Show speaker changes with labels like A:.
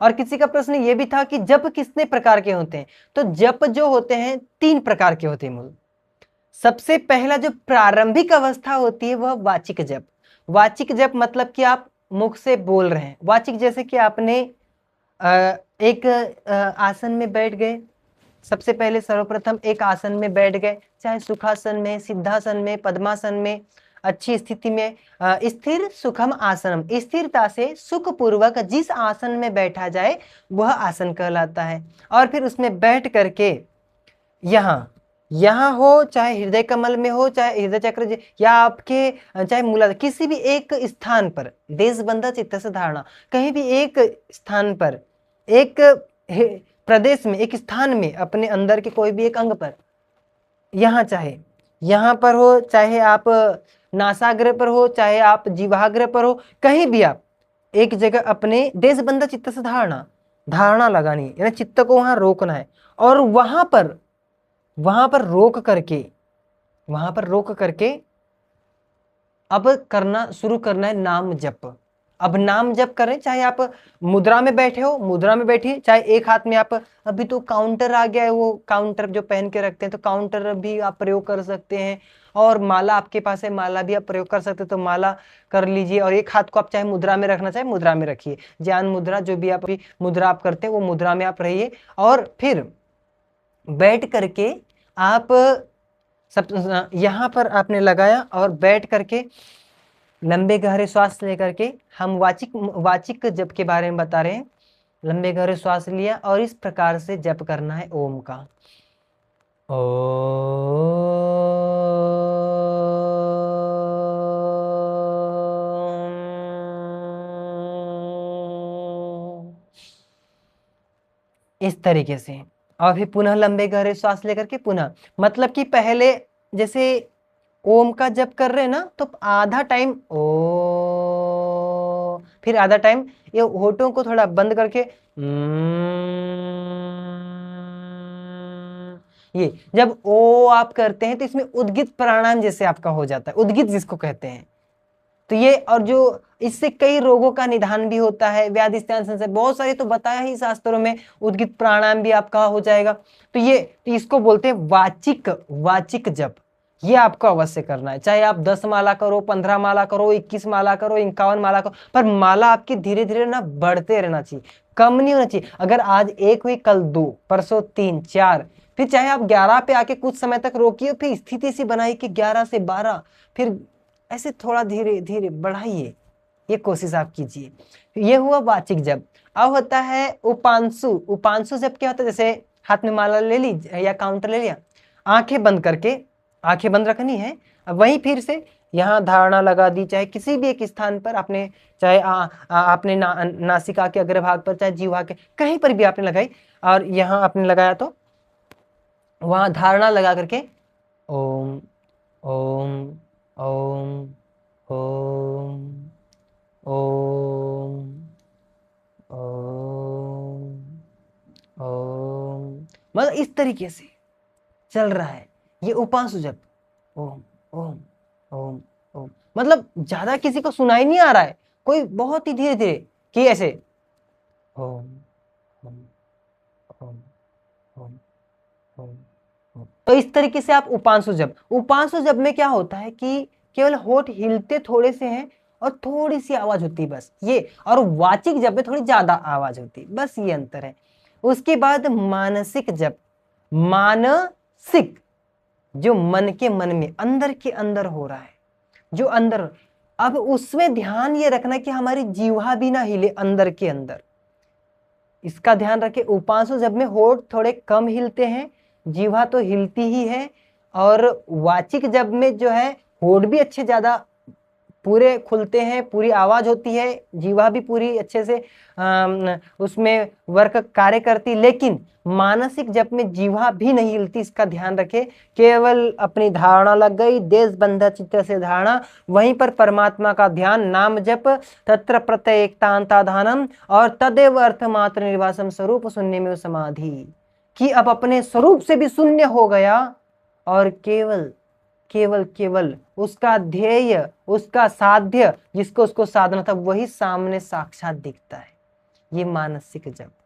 A: और किसी का प्रश्न ये भी था कि जप कितने प्रकार के होते हैं, तो जप जो होते हैं 3 प्रकार के होते हैं मूल। सबसे पहला जो प्रारंभिक अवस्था होती है वह वाचिक जप। वाचिक जप मतलब कि आप मुख से बोल रहे हैं। वाचिक जैसे कि आपने एक आसन में बैठ गए, सबसे पहले सर्वप्रथम एक आसन में बैठ गए, चाहे सुखासन में, सिद्धासन में, पद्मासन में, अच्छी स्थिति में, स्थिर सुखम आसनम, स्थिरता से सुखपूर्वक जिस आसन में बैठा जाए वह आसन कहलाता है। और फिर उसमें बैठ करके यहाँ हो, चाहे हृदय कमल में हो, चाहे हृदय चक्र या आपके चाहे मूलाधार, किसी भी एक स्थान पर, देशबंधा चित्त से धारणा, कहीं भी एक स्थान पर, एक प्रदेश में, एक स्थान में, अपने अंदर के कोई भी एक अंग पर, यहाँ चाहे यहाँ पर हो, चाहे आप नासाग्र पर हो, चाहे आप जीवाग्र पर हो, कहीं भी आप एक जगह अपने देशबंधा चित्त से धारणा लगानी, यानी चित्त को वहां रोकना है। और वहां पर रोक करके अब शुरू करना है नाम जप। अब नाम जप करें, चाहे आप मुद्रा में बैठे हो, मुद्रा में बैठिए, चाहे एक हाथ में आप, अभी तो काउंटर आ गया है, वो काउंटर जो पहन के रखते हैं, तो काउंटर भी आप प्रयोग कर सकते हैं। और माला आपके पास है, माला भी आप प्रयोग कर सकते हैं, तो माला कर लीजिए। और एक हाथ को आप चाहे मुद्रा में रखना चाहे मुद्रा में रखिए, ज्ञान मुद्रा, जो भी आप मुद्रा आप करते हैं वो मुद्रा में आप रहिए। और फिर बैठ करके आप सब यहाँ पर आपने लगाया और बैठ करके लंबे गहरे श्वास लेकर के, हम वाचिक जप के बारे में बता रहे हैं। लंबे गहरे श्वास लिया और इस प्रकार से जप करना है ओम का। इस तरीके से। और फिर पुनः लंबे गहरे श्वास लेकर के पुनः, मतलब कि पहले जैसे ओम का जप कर रहे हैं ना, तो आधा टाइम ओ, फिर आधा टाइम ये होठों को थोड़ा बंद करके ये जब ओ आप करते हैं तो इसमें उद्गित प्राणायाम जैसे आपका हो जाता है, उद्गित जिसको कहते हैं। तो ये, और जो इससे कई रोगों का निदान भी होता है, व्याधि संशय बहुत सारे तो बताया ही शास्त्रों में, उद्गित प्राणायाम भी आपका हो जाएगा। तो इसको बोलते हैं वाचिक जप। ये आपको अवश्य करना है, चाहे आप 10 माला करो, 15 माला करो, 21 माला करो, 51 माला करो, पर माला आपकी धीरे धीरे ना बढ़ते रहना चाहिए, कम नहीं होना चाहिए। अगर आज 1 हुई, कल 2, परसों 3, 4, फिर चाहे आप 11 पे आके कुछ समय तक रोकिए, फिर स्थिति से बनाइए कि 11 से 12, फिर ऐसे थोड़ा धीरे धीरे बढ़ाइए, ये कोशिश आप कीजिए। ये हुआ वाचिक जप। अब होता है उपांशु जप। क्या होता है, जैसे हाथ में माला ले ली या काउंटर ले लिया, आंखें बंद करके, आंखें बंद रखनी है। अब वहीं फिर से यहाँ धारणा लगा दी, चाहे किसी भी एक स्थान पर आपने, चाहे आपने नासिका के अग्रभाग पर, चाहे जीवा के कहीं पर भी आपने लगाई, और यहाँ आपने लगाया तो वहां धारणा लगा करके ओम ओम ओम ओम ओम ओम ओम, मतलब इस तरीके से चल रहा है ये उपांशु जप। ओम ओम ओम ओम, मतलब ज्यादा किसी को सुनाई नहीं आ रहा है, कोई बहुत ही धीरे धीरे कि ऐसे ओम ओम ओम ओम ओम। तो इस तरीके से आप उपांशु जप में क्या होता है कि केवल होठ हिलते थोड़े से हैं और थोड़ी सी आवाज होती है बस ये, और वाचिक जप में थोड़ी ज्यादा आवाज होती है, बस ये अंतर है। उसके बाद मानसिक जप, मानसिक जो मन के मन में अंदर के अंदर हो रहा है, जो अंदर, अब उसमें ध्यान ये रखना कि हमारी जीवा भी ना हिले अंदर के अंदर, इसका ध्यान रखें। उपांशु जप में होठ थोड़े कम हिलते हैं, जीवा तो हिलती ही है, और वाचिक जप में जो है होठ भी अच्छे ज्यादा पूरे खुलते हैं, पूरी आवाज होती है, जीवा भी पूरी अच्छे से उसमें वर्क कार्य करती, लेकिन मानसिक जप में जीवा भी नहीं हिलती, इसका ध्यान रखें। केवल अपनी धारणा लग गई, देश बंधा चित्त से धारणा, वहीं पर परमात्मा का ध्यान, नाम जप, तत्र प्रत्यय एकतांताधानम, और तदेव अर्थ मात्र निर्वासम, स्वरूप शून्य में समाधि, कि अब अपने स्वरूप से भी शून्य हो गया और केवल केवल केवल उसका ध्येय, उसका साध्य, जिसको उसको साधना था, वही सामने साक्षात दिखता है। ये मानसिक जप।